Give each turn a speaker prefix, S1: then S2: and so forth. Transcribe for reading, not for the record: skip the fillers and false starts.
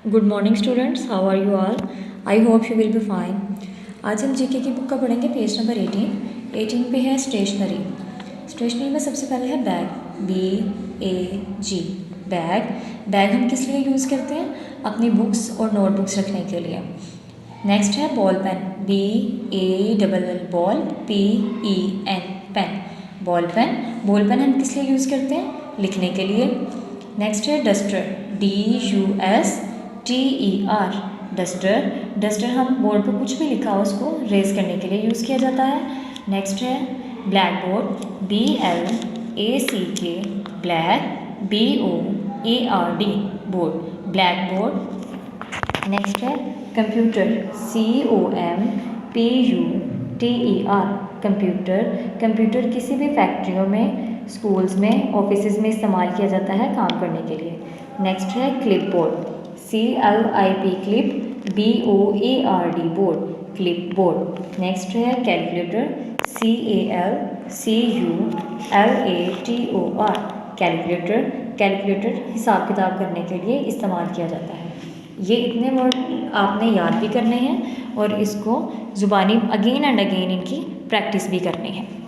S1: Good morning students, how are you all? I hope you will be fine. आज हम GK की book का पढ़ेंगे पेज नंबर 18 पे है स्टेशनरी। स्टेशनरी में सबसे पहले है बैग, BAG बैग। बैग हम किस लिए यूज़ करते हैं? अपनी बुक्स और नोटबुक्स रखने के लिए। नेक्स्ट है ball pen, BALL ball, PEN pen, ball pen. Ball pen हम किस लिए यूज़ करते हैं? लिखने के लिए। नेक्स्ट है डस्टर, DUSTER डस्टर। डस्टर हम बोर्ड पर कुछ भी लिखा हो उसको रेज करने के लिए यूज़ किया जाता है। नेक्स्ट है black board, BLACK black, BOARD board, black board. Next है कंप्यूटर, COMPUTER कंप्यूटर। कंप्यूटर किसी भी फैक्ट्रियों में, स्कूल्स में, ऑफिसेज में इस्तेमाल किया जाता है काम करने के लिए। नेक्स्ट है clip board, CLIP clip, BOARD board, clip board. Next है कैलकुलेटर, CALCULATOR कैलकुलेटर। कैलकुलेटर हिसाब किताब करने के लिए इस्तेमाल किया जाता है। ये इतने वर्ड आपने याद भी करने हैं और इसको ज़ुबानी अगेन एंड अगेन इनकी प्रैक्टिस भी करनी है।